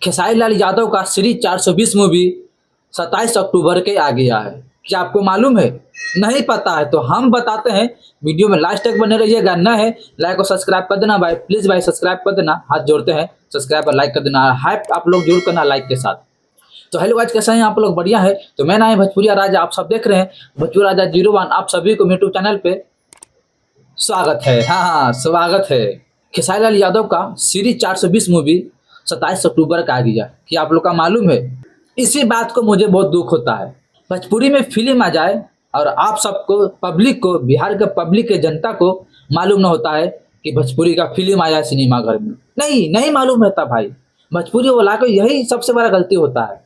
खेसारी लाल यादव का श्री 420 मूवी 27 अक्टूबर के आ गया है। क्या आपको मालूम है? नहीं पता है तो हम बताते हैं। वीडियो में लास्ट तक बने रहिएगा। न है लाइक और सब्सक्राइब कर देना भाई, प्लीज भाई सब्सक्राइब कर देना, हाथ जोड़ते हैं, सब्सक्राइब और लाइक कर देना, हाइप आप लोग जरूर करना लाइक के साथ। तो हेलो गाइस, कैसे हैं आप लोग? बढ़िया है। तो मैं ना है भोजपुरिया राजा, आप सब देख रहे हैं भोजपुरी राजा 01। आप सभी को यूट्यूब चैनल पे स्वागत है। हाँ, स्वागत है। खेसारी लाल यादव का श्री 420 मूवी 27 अक्टूबर का आ गया। क्या आप लोग का मालूम है? इसी बात को मुझे बहुत दुख होता है। भोजपुरी में फिल्म आ जाए और आप सबको, पब्लिक को, बिहार के पब्लिक के जनता को मालूम न होता है कि भोजपुरी का फिल्म आया सिनेमा घर में। नहीं मालूम रहता भाई। भोजपुरी वाला को यही सबसे बड़ा गलती होता है।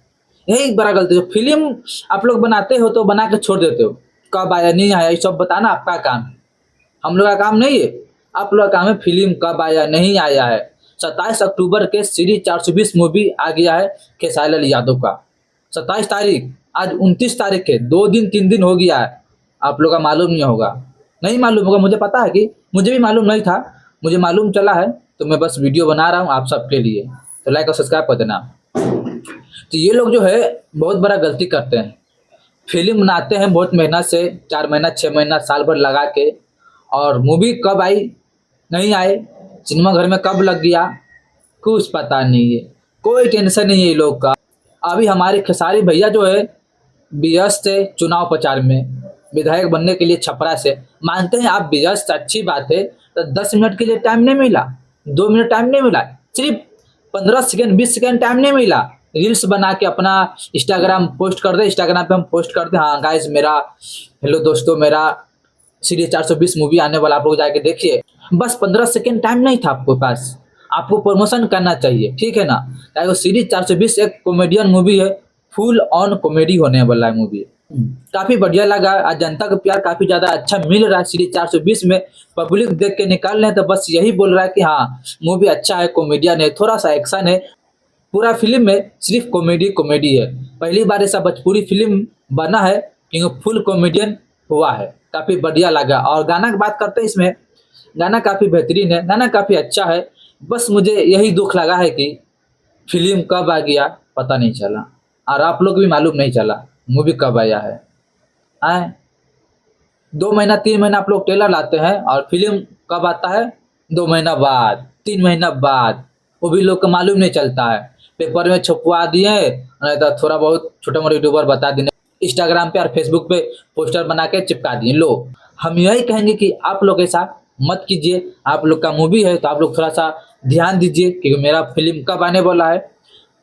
यही बड़ा गलती है। फिल्म आप लोग बनाते हो तो बना के छोड़ देते हो, कब आया नहीं आया ये सब बताना आपका काम है, हम लोग का काम नहीं है। आप लोग का काम है फिल्म कब आया नहीं आया है। 27 अक्टूबर के श्री 420 मूवी आ गया है खेसारी लाल यादव का। 27 तारीख, आज 29 तारीख है, 2 दिन 3 दिन हो गया है। आप लोग का मालूम नहीं होगा, नहीं मालूम होगा, मुझे पता है कि मुझे भी मालूम नहीं था, मुझे मालूम चला है तो मैं बस वीडियो बना रहा हूँ आप सबके लिए। तो लाइक और सब्सक्राइब कर देना। तो ये लोग जो है बहुत बड़ा गलती करते हैं। फिल्म बनाते हैं बहुत मेहनत से, 4 महीना 6 महीना साल भर लगा के, और मूवी कब आई नहीं आए, सिनेमा घर में कब लग गया कुछ पता नहीं है, कोई टेंशन नहीं है ये लोग का। अभी हमारे खेसारी भैया जो है व्यस्त है चुनाव प्रचार में, विधायक बनने के लिए छपरा से। मानते हैं आप व्यस्त, अच्छी बात है। तो 10 मिनट के लिए टाइम नहीं मिला, 2 मिनट टाइम नहीं मिला, सिर्फ 15 सेकेंड 20 सेकेंड टाइम नहीं मिला। रील्स बना के अपना इंस्टाग्राम पोस्ट कर दे, इंस्टाग्राम पे हम पोस्ट कर दे, हाँ गाइस मेरा, हेलो दोस्तों, मेरा श्री 420 मूवी आने वाला, आप लोग जाके देखिए। बस 15 सेकेंड टाइम नहीं था आपको पास। आपको प्रमोशन करना चाहिए, ठीक है ना। वो श्री 420 एक कॉमेडियन मूवी है, फुल ऑन कॉमेडी होने वाला है मूवी। काफी बढ़िया लगा। आज जनता का प्यार काफी ज्यादा अच्छा मिल रहा है श्री 420 में। पब्लिक देख के निकाल रहे हैं तो बस यही बोल रहा है कि हाँ मूवी अच्छा है, कॉमेडियन है, थोड़ा सा एक्शन है। पूरा फिल्म में सिर्फ कॉमेडी है। पहली बार ऐसा भोजपुरी फिल्म बना है क्योंकि फुल कॉमेडियन हुआ है। काफी बढ़िया लगा। और गाना की बात करते हैं, इसमें गाना काफी बेहतरीन है, गाना काफी अच्छा है। बस मुझे यही दुख लगा है कि फिल्म कब आ गया पता नहीं चला, और आप लोग भी मालूम नहीं चला मूवी कब आया है। आए 2 महीना 3 महीना आप लोग ट्रेलर लाते हैं और फिल्म कब आता है 2 महीना बाद 3 महीना बाद, वो भी लोग को मालूम नहीं चलता है। पेपर में छपवा दिए, नहीं तो थोड़ा बहुत छोटे मोटे यूट्यूबर बता दिए, इंस्टाग्राम पे और फेसबुक पे पोस्टर बना के चिपका दिए। लो, हम यही कहेंगे कि आप लोग ऐसा मत कीजिए। आप लोग का मूवी है तो आप लोग थोड़ा सा ध्यान दीजिए कि मेरा फिल्म कब आने वाला है।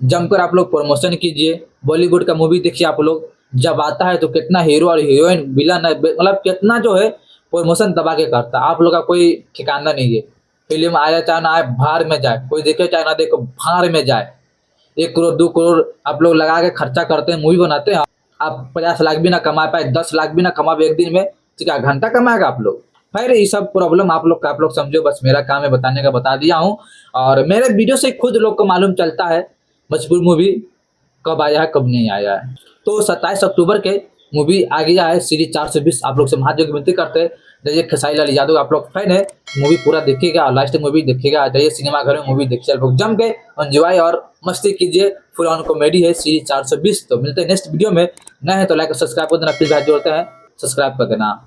जमकर आप लोग प्रमोशन कीजिए। बॉलीवुड का मूवी देखिए, आप लोग जब आता है तो कितना हीरो और हीरोइन, विलन है, मतलब कितना जो है प्रमोशन दबा के करता है। आप लोग का कोई ठिकाना नहीं है। फिल्म आया चाहे ना आए, बाहर में जाए, कोई देखे चाहे ना देखो, बाहर में जाए। 1 करोड़ 2 करोड़ आप लोग लगा के खर्चा करते हैं, मूवी बनाते हैं। आप 50 लाख भी ना कमा पाए, 10 लाख भी ना कमा एक दिन में, तो क्या घंटा कमाएगा आप लोग? फिर ये सब प्रॉब्लम आप लोग समझो। बस मेरा काम है बताने का, बता दिया हूँ। और मेरे वीडियो से खुद लोग को मालूम चलता है भोजपुरी मूवी कब आया है कब नहीं आया है। तो 27 अक्टूबर के मूवी आ गया है श्री 420। आप लोग से हाथ जोड़ के विनती करते हैं, जैसे खेसारी लाल यादव आप लोग फैन है, मूवी पूरा देखिएगा और लास्ट मूवी देखिएगा। जाइए सिनेमा घर में मूवी देखिए, लोग जम के एंजॉय और मस्ती कीजिए। फुल ऑन कॉमेडी है श्री 420। तो मिलते हैं नेक्स्ट वीडियो में। नए हैं तो लाइक और सब्सक्राइब कर देना, प्लीज हाथ जोड़ते हैं, सब्सक्राइब कर देना।